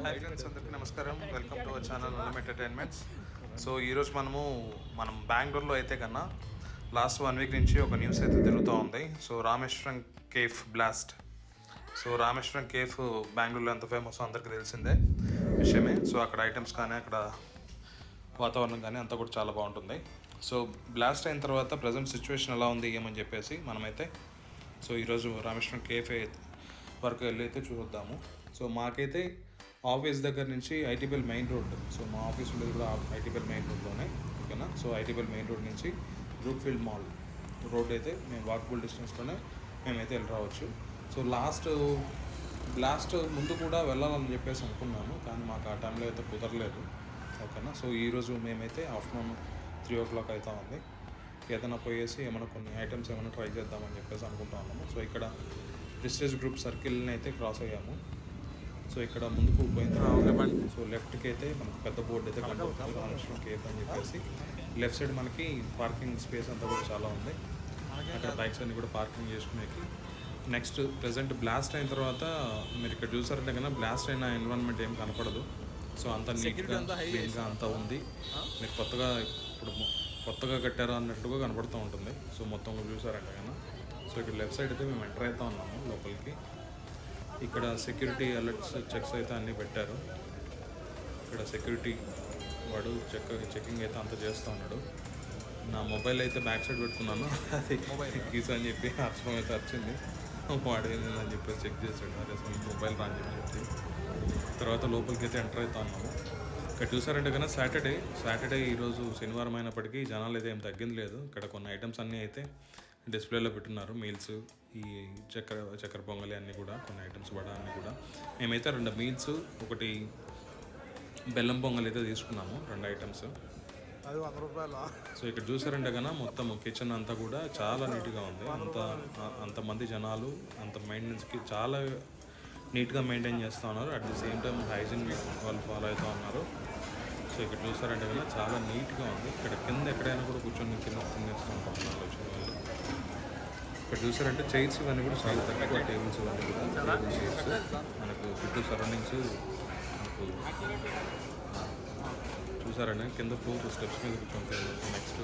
Hi friends, అందరికీ నమస్కారం. Welcome to our channel అన్నం ఎంటర్టైన్మెంట్స్. సో ఈరోజు మనం బెంగళూరులో అయితే కన్నా లాస్ట్ 1 వీక్ నుంచి ఒక న్యూస్ అయితే తిరుగుతూ ఉంది. So Rameswaram cafe blast. So Rameswaram cafe బెంగళూరులో ఎంత ఫేమస్ అందరికీ తెలిసిందే విషయమే. సో అక్కడ ఐటమ్స్ కానీ అక్కడ వాతావరణం కానీ అంతా కూడా చాలా బాగుంటుంది. సో బ్లాస్ట్ అయిన తర్వాత ప్రజెంట్ సిచ్యువేషన్ ఎలా ఉంది ఏమని చెప్పేసి మనమైతే ఈరోజు రామేశ్వరం కేఫే వరకు వెళ్ళి అయితే చూద్దాము. సో మాకైతే ఆఫీస్ దగ్గర నుంచి ఐటీబీఎల్ మెయిన్ రోడ్, సో మా ఆఫీస్ ఉండేది కూడా ఐటీబీఎల్ మెయిన్ రోడ్లోనే, ఓకేనా. సో ఐటీబీఎల్ మెయిన్ రోడ్ నుంచి బ్రూక్ఫీల్డ్ మాల్ రోడ్ అయితే మేము వాకబుల్ డిస్టెన్స్లోనే మేమైతే వెళ్ళి రావచ్చు. సో లాస్ట్ ముందు కూడా వెళ్ళాలని చెప్పేసి అనుకున్నాను, కానీ మాకు ఆ టైంలో అయితే కుదరలేదు, ఓకేనా. సో ఈరోజు మేమైతే ఆఫ్టర్నూన్ 3 o'clock అవుతా ఉంది. ఏదైనా పోయేసి ఏమైనా కొన్ని ఐటమ్స్ ఏమైనా ట్రై చేద్దామని చెప్పేసి అనుకుంటా ఉన్నాము. సో ఇక్కడ ప్రెస్టీజ్ గ్రూప్ సర్కిల్ని అయితే క్రాస్ అయ్యాము. సో ఇక్కడ ముందుకు పోయిన తర్వాత సో లెఫ్ట్కి అయితే మనకు పెద్ద బోర్డు అయితే కనబడుతుంది, రామేశ్వరం కేఫ్ అని చెప్పేసి. లెఫ్ట్ సైడ్ మనకి పార్కింగ్ స్పేస్ అంతా కూడా చాలా ఉంది. అక్కడ బైక్స్ అన్ని కూడా పార్కింగ్ చేసుకునేకి. నెక్స్ట్ ప్రజెంట్ బ్లాస్ట్ అయిన తర్వాత మీరు ఇక్కడ చూసారంటే కన్నా బ్లాస్ట్ అయిన ఎన్విరాన్మెంట్ ఏం కనపడదు. సో అంత నీట్గా క్లీన్గా అంతా ఉంది. మీరు కొత్తగా కట్టారా అన్నట్టుగా కనపడుతూ ఉంటుంది. సో మొత్తం చూసారంటే కన్నా. సో ఇక్కడ లెఫ్ట్ సైడ్ అయితే మేము ఎంటర్ అవుతూ ఉన్నాము లోపలికి. ఇక్కడ సెక్యూరిటీ అలర్ట్స్ చెక్స్ అయితే అన్నీ పెట్టారు. ఇక్కడ సెక్యూరిటీ వాడు చెకింగ్ అయితే అంతా చేస్తూ ఉన్నాడు. నా మొబైల్ అయితే బ్యాక్ సైడ్ పెట్టుకున్నాను, అది కీస్ అని చెప్పి అర్థం అయితే వచ్చింది. వాడు అని చెప్పేసి చెక్ చేశాడు, అదే అసలు మొబైల్ రా అని చెప్పి. తర్వాత లోపలికి అయితే ఎంటర్ అవుతా ఉన్నాము. ఇక్కడ చూసారంటే కన్నా సాటర్డే ఈరోజు శనివారం అయినప్పటికీ జనాలు అయితే ఏం తగ్గింది లేదు. ఇక్కడ కొన్ని ఐటమ్స్ అన్నీ అయితే డిస్ప్లేలో పెట్టున్నారు. మీల్స్, ఈ చక్కెర పొంగలి అన్నీ కూడా, కొన్ని ఐటమ్స్ వడ అన్నీ కూడా. మేమైతే 2 మీల్స్, ఒకటి బెల్లం పొంగలి అయితే తీసుకున్నాము, 2 ఐటమ్స్. అది 100 రూపాయలు. సో ఇక్కడ చూసారంటే కన్నా మొత్తం కిచెన్ అంతా కూడా చాలా నీట్గా ఉంది. అంతమంది జనాలు అంత మెయింటెనెన్స్కి చాలా నీట్గా మెయింటైన్ చేస్తూ ఉన్నారు. At the same time hygiene వాళ్ళు ఫాలో అవుతూ ఉన్నారు. సో ఇక్కడ చూసారంటే కన్నా చాలా నీట్గా ఉంది. ఇక్కడ కింద ఎక్కడైనా కూడా కూర్చొని తినేస్తూ ఉంటాం వచ్చిన వాళ్ళు. ఇక్కడ చూసారంటే చైర్స్ ఇవన్నీ కూడా చాలా తక్కువ, టేబుల్స్ ఇవన్నీ కూడా చైర్స్. మనకు చుట్టూ సరౌండింగ్స్ మనకు చూసారండి. కింద ఫ్లోర్ స్టెప్స్ మీద కూర్చొని నెక్స్ట్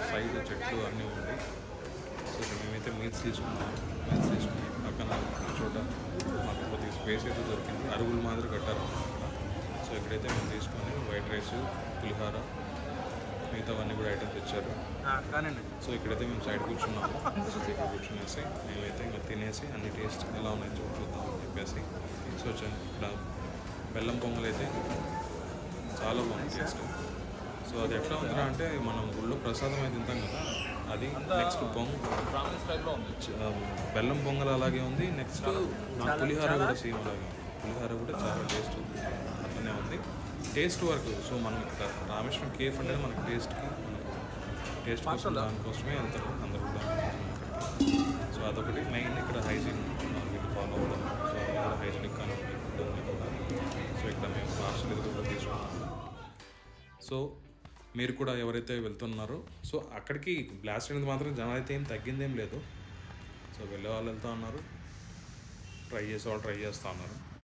సైడ్ చెట్లు అన్నీ ఉన్నాయి. సో ఇక్కడ మేమైతే మీల్స్ తీసుకున్నాము. పక్కన చోట మాకు కొద్దిగా స్పేస్ అయితే దొరికింది. అరుగుల మాదిరి కట్టారు. సో ఇక్కడైతే మేము తీసుకొని వైట్ రైస్, పులిహోర, మిగతావన్నీ కూడా ఐటమ్స్ ఇచ్చారు. సో ఇక్కడైతే మేము సైడ్ కూర్చునేసి మేమైతే ఇంకా తినేసి అన్ని టేస్ట్ ఎలా ఉన్నాయో చూద్దాం అని చెప్పేసి. సో ఇక్కడ బెల్లం పొంగల్ అయితే చాలా బాగుంది టేస్ట్. సో అది ఎట్లా ఉందిరా అంటే మనం గుళ్ళో ప్రసాదం అయితే తింటాం కదా, అది నెక్స్ట్ బెల్లం పొంగల్ అలాగే ఉంది. నెక్స్ట్ పులిహోర కూడా సేమ్ అలాగే ఉంది. పులిహోర కూడా చాలా టేస్ట్ ఉంది, అట్లనే ఉంది. టేస్ట్ వరకు సో మనం ఇక్కడ రామేశ్వరం కేఫ్ అంటే మనకి టేస్ట్ కోసం దానికోసమే వెళ్తారు అందరూ కూడా. సో అదొకటి మెయిన్. ఇక్కడ హైజీన్ వీళ్ళు ఫాలో అవ్వడం, సో హైజీనిక్ కానీ కూడా. సో ఇక్కడ మేము పార్సల్ ఇది కూడా తీసుకున్నాము. సో మీరు కూడా ఎవరైతే వెళ్తున్నారో సో అక్కడికి బ్లాస్ట్ అనేది మాత్రం జనాలు అయితే ఏం తగ్గిందేం లేదు. సో వెళ్ళే వాళ్ళు వెళ్తూ ఉన్నారు, ట్రై చేసే వాళ్ళు ట్రై చేస్తూ ఉన్నారు.